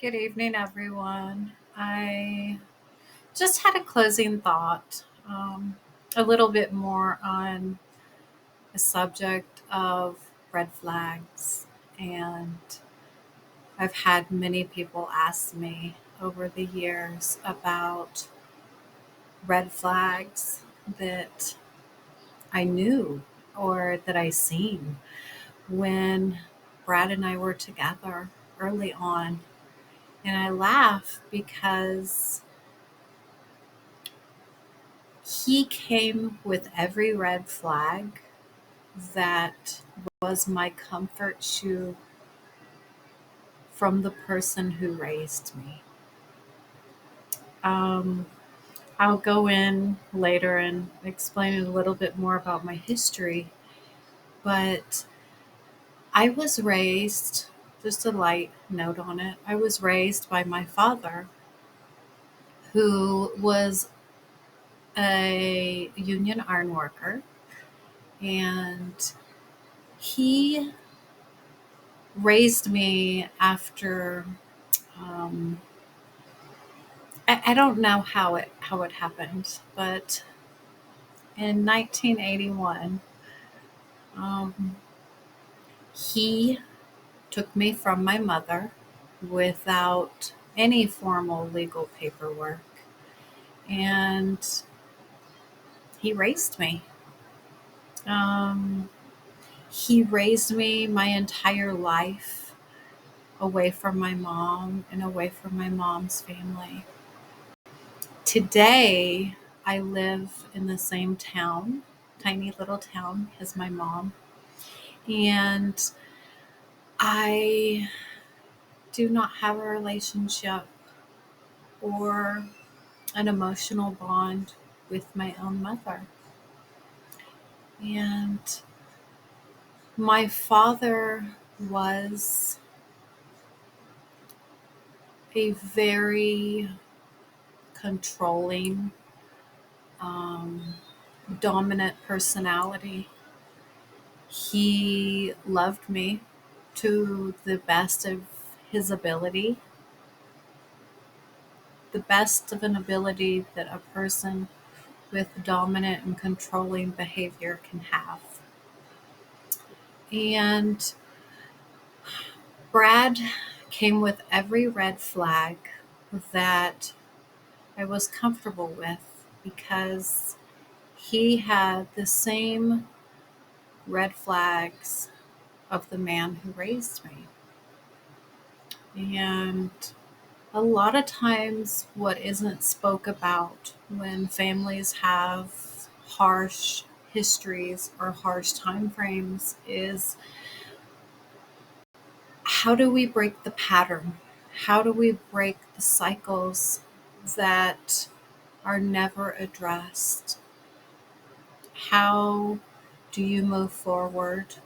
Good evening, everyone. I just had a closing thought, a little bit more on the subject of red flags. And I've had many people ask me over the years about red flags that I knew or that I seen when Brad and I were together early on. And I laugh because he came with every red flag that was my comfort shoe from the person who raised me. Um, I'll go in later and explain a little bit more about my history, but I was raised, just a light note on it, I was raised by my father, who was a union iron worker, and he raised me after um, I don't know how it happened, but in 1981, um, he took me from my mother without any formal legal paperwork, and he raised me. Um, he raised me my entire life away from my mom and away from my mom's family. Today, I live in the same town, tiny little town, as my mom, and I do not have a relationship or an emotional bond with my own mother. And my father was a very controlling, um, dominant personality. He loved me to the best of his ability, the best of an ability that a person with dominant and controlling behavior can have. And Brad came with every red flag that I was comfortable with because he had the same red flags of the man who raised me. And a lot of times, what isn't spoke about when families have harsh histories or harsh time frames is how do we break the pattern? How do we break the cycles that are never addressed? How do you move forward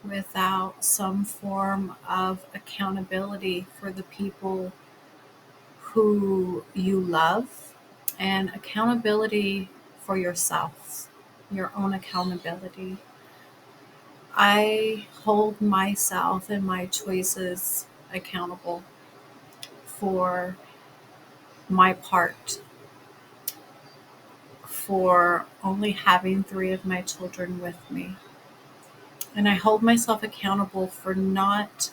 without some form of accountability for the people who you love and accountability for yourself, your own accountability? I hold myself and my choices accountable for my part, for only having three of my children with me. And I hold myself accountable for not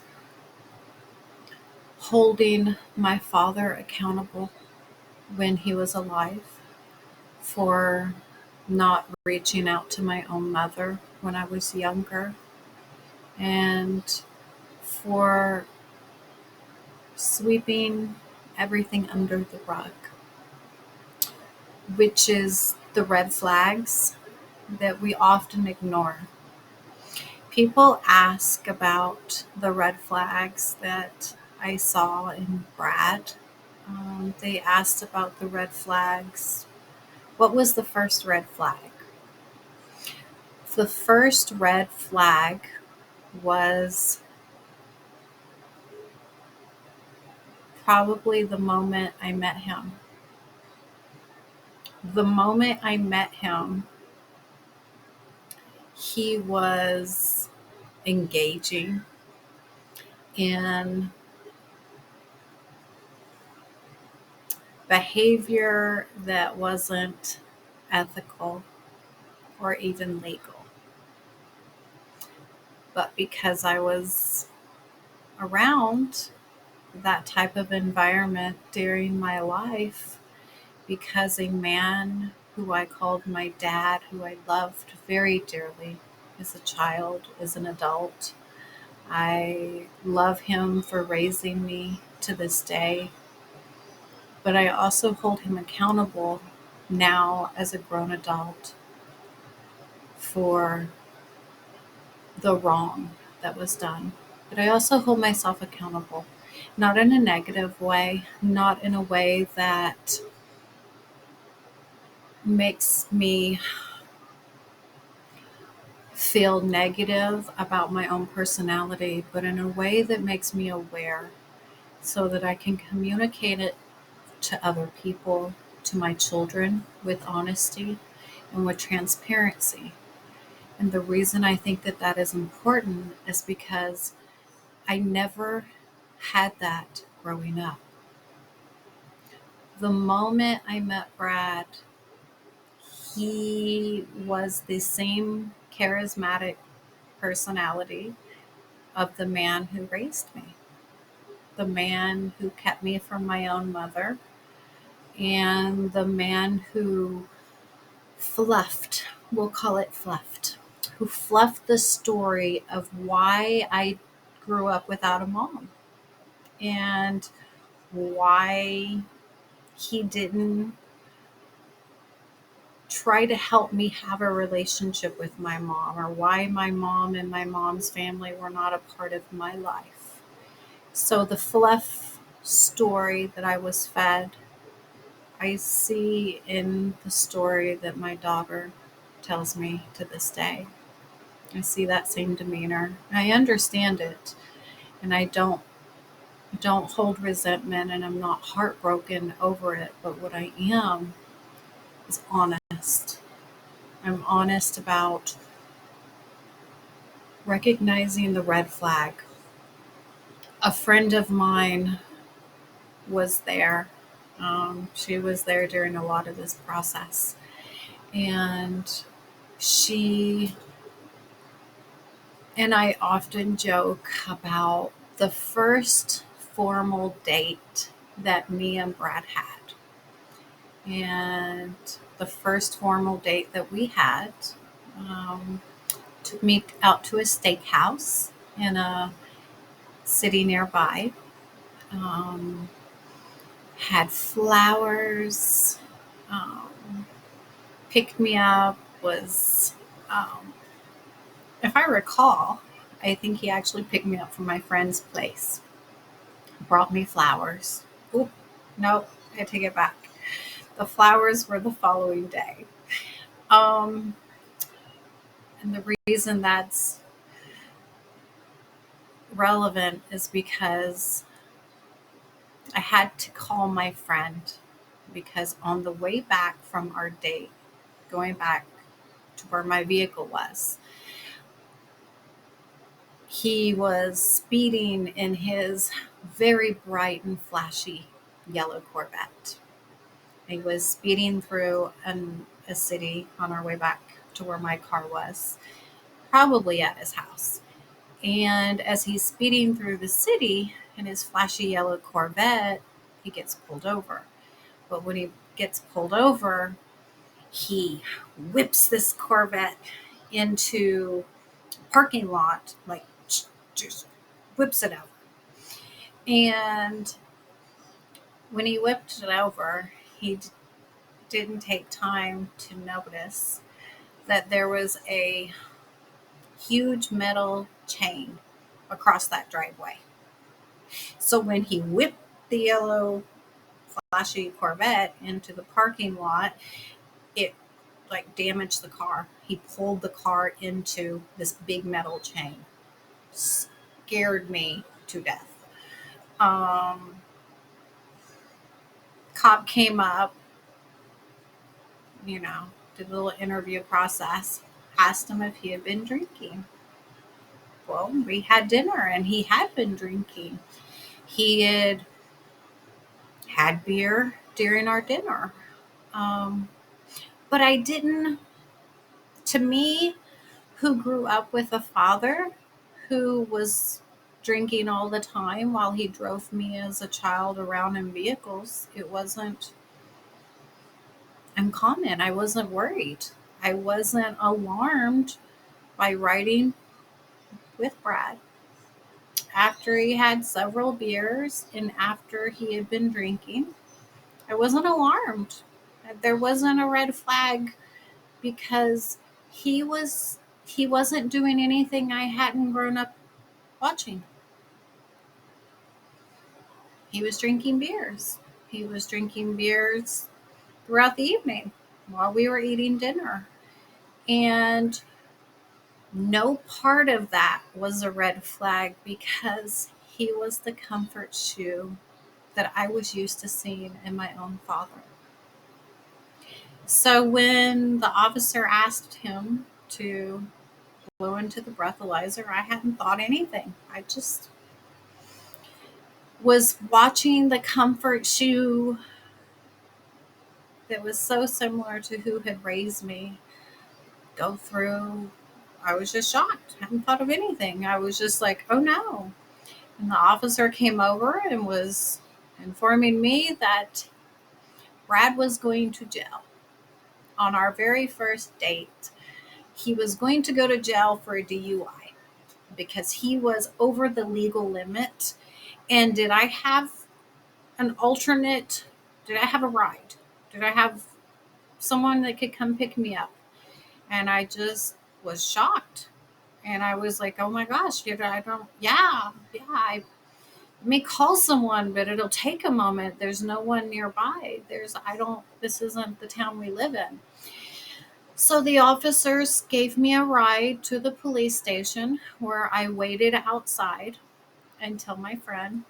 holding my father accountable when he was alive, for not reaching out to my own mother when I was younger, and for sweeping everything under the rug, which is the red flags that we often ignore. People ask about the red flags that I saw in Brad. They asked about the red flags. What was the first red flag? The first red flag was probably the moment I met him. The moment I met him, he was engaging in behavior that wasn't ethical or even legal. But because I was around that type of environment during my life, because a man who I called my dad, who I loved very dearly as a child, as an adult, I love him for raising me to this day, but I also hold him accountable now as a grown adult for the wrong that was done. But I also hold myself accountable, not in a negative way, not in a way that makes me feel negative about my own personality, but in a way that makes me aware so that I can communicate it to other people, to my children, with honesty and with transparency. And the reason I think that that is important is because I never had that growing up. The moment I met Brad, he was the same charismatic personality of the man who raised me, the man who kept me from my own mother, and the man who fluffed, we'll call it fluffed, who fluffed the story of why I grew up without a mom and why he didn't try to help me have a relationship with my mom, or why my mom and my mom's family were not a part of my life. So the fluff story that I was fed, I see in the story that my daughter tells me to this day. I see that same demeanor. I understand it, and I don't hold resentment, and I'm not heartbroken over it, but what I am is honest. I'm honest about recognizing the red flag. A friend of mine was there. She was there during a lot of this process. And she and I often joke about the first formal date that me and Brad had. And the first formal date that we had um, took me out to a steakhouse in a city nearby. Um, had flowers, um, picked me up, was, um, if I recall, I think he actually picked me up from my friend's place, brought me flowers. Oop, nope, I take it back. The flowers were the following day. Um, and the reason that's relevant is because I had to call my friend because on the way back from our date, going back to where my vehicle was, he was speeding in his very bright and flashy yellow Corvette. He was speeding through a city on our way back to where my car was, probably at his house. And as he's speeding through the city in his flashy yellow Corvette, he gets pulled over. But when he gets pulled over, he whips this Corvette into a parking lot, like just whips it over. And when he whipped it over, he didn't take time to notice that there was a huge metal chain across that driveway. So when he whipped the yellow flashy Corvette into the parking lot, it like damaged the car. He pulled the car into this big metal chain. Scared me to death. Um, Cop came up, you know, did a little interview process, asked him if he had been drinking. Well, we had dinner and he had been drinking. He had beer, during our dinner. Um, but I didn't, to me, who grew up with a father who was drinking all the time while he drove me as a child around in vehicles, it wasn't uncommon. I wasn't worried. I wasn't alarmed by riding with Brad after he had several beers and after he had been drinking. I wasn't alarmed. There wasn't a red flag because he was he wasn't doing anything I hadn't grown up watching. He was drinking beers. He was drinking beers throughout the evening while we were eating dinner. And no part of that was a red flag because he was the comfort shoe that I was used to seeing in my own father. So when the officer asked him to blow into the breathalyzer, I hadn't thought anything. I just was watching the comfort shoe that was so similar to who had raised me go through. I was just shocked. I hadn't thought of anything. I was just like, oh no. And the officer came over and was informing me that Brad was going to jail on our very first date. He was going to go to jail for a DUI because he was over the legal limit. And did I have an alternate? Did I have a ride? Did I have someone that could come pick me up? And I just was shocked. And I was like, oh my gosh, I don't, I may call someone, but it'll take a moment. There's no one nearby. This isn't the town we live in. So the officers gave me a ride to the police station where I waited outside until my friend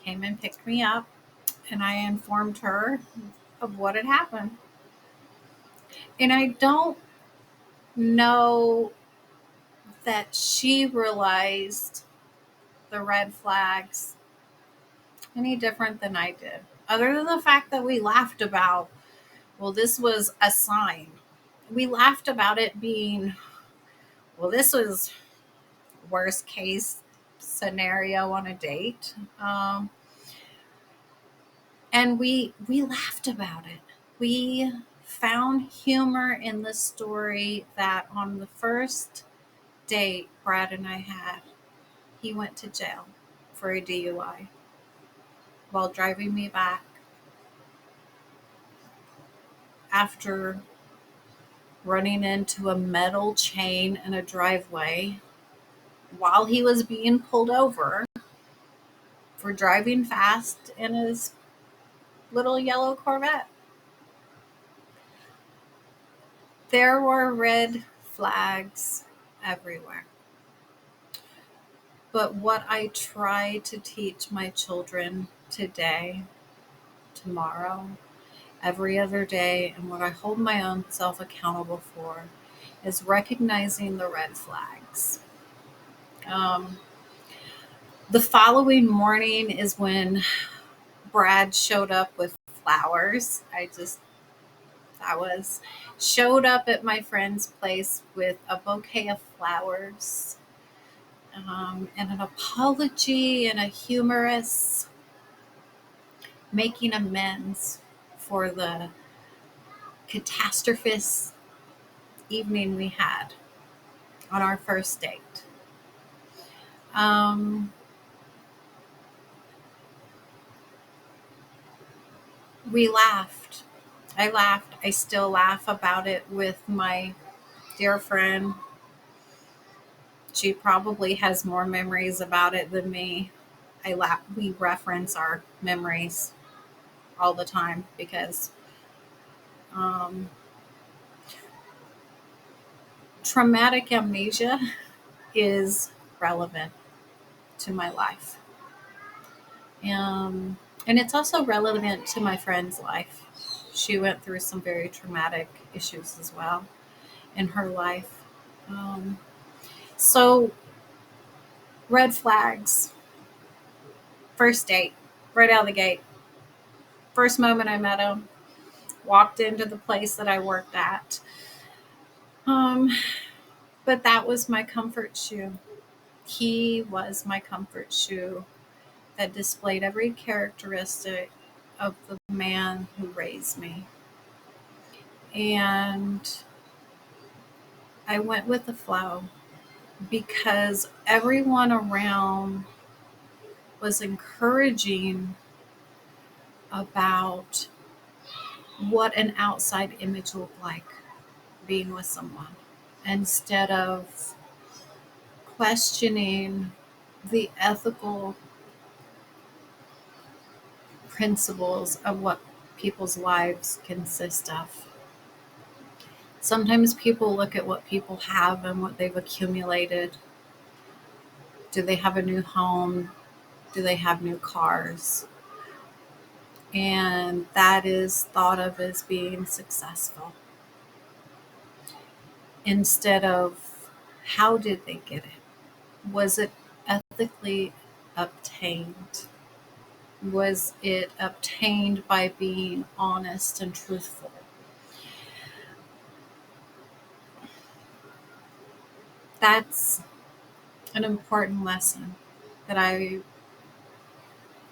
came and picked me up, and I informed her of what had happened. And I don't know that she realized the red flags any different than I did, other than the fact that we laughed about, well, this was a sign. We laughed about it being, well, this was worst case scenario on a date. And we laughed about it. We found humor in the story that on the first date Brad and I had, he went to jail for a DUI while driving me back after running into a metal chain in a driveway while he was being pulled over for driving fast in his little yellow Corvette. There were red flags everywhere. But what I try to teach my children today, tomorrow, every other day, and what I hold my own self accountable for is recognizing the red flags. Um, the following morning is when Brad showed up with flowers. I was showed up at my friend's place with a bouquet of flowers, and an apology and a humorous making amends for the catastrophist evening we had on our first date. Um, we laughed. I laughed. I still laugh about it with my dear friend. She probably has more memories about it than me. I laugh. We reference our memories all the time because um, traumatic amnesia is relevant to my life. And it's also relevant to my friend's life. She went through some very traumatic issues as well in her life. Um, so, red flags, first date, right out of the gate. first moment I met him, walked into the place that I worked at. Um, but that was my comfort shoe. He was my comfort shoe that displayed every characteristic of the man who raised me. And I went with the flow because everyone around was encouraging about what an outside image looked like being with someone instead of questioning the ethical principles of what people's lives consist of. Sometimes people look at what people have and what they've accumulated. Do they have a new home? Do they have new cars? And that is thought of as being successful instead of how did they get it? Was it ethically obtained? Was it obtained by being honest and truthful? That's an important lesson that I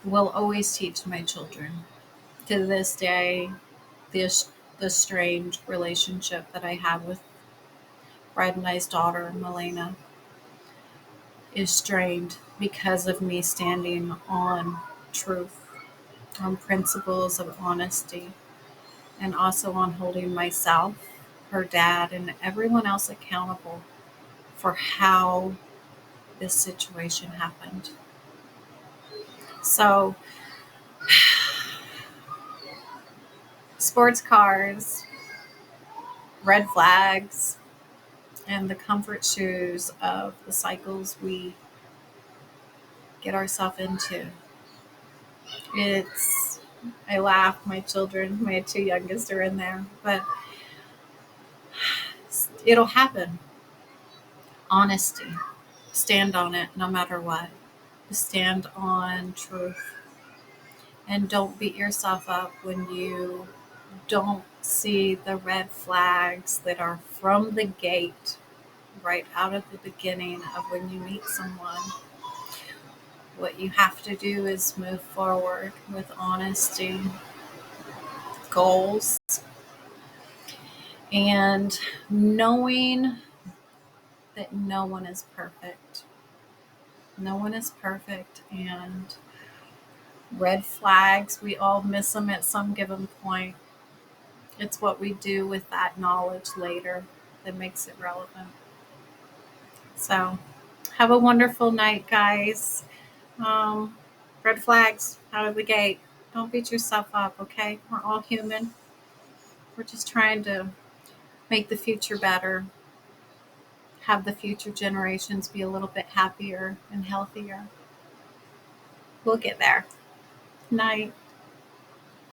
will always teach my children. To this day, this the strange relationship that I have with Brad and I's daughter, Milena, is strained because of me standing on truth, on principles of honesty, and also on holding myself, her dad, and everyone else accountable for how this situation happened. So, sports cars, red flags, and the comfort shoes of the cycles we get ourselves into. It's, I laugh, my children, my two youngest are in there, but it'll happen. Honesty. Stand on it no matter what. Stand on truth. And don't beat yourself up when you don't see the red flags that are from the gate, right out of the beginning of when you meet someone. What you have to do is move forward with honesty, goals, and knowing that no one is perfect. No one is perfect, and red flags, we all miss them at some given point. It's what we do with that knowledge later that makes it relevant. So, have a wonderful night, guys. Um, red flags out of the gate. Don't beat yourself up, okay? We're all human. We're just trying to make the future better, have the future generations be a little bit happier and healthier. We'll get there. Night.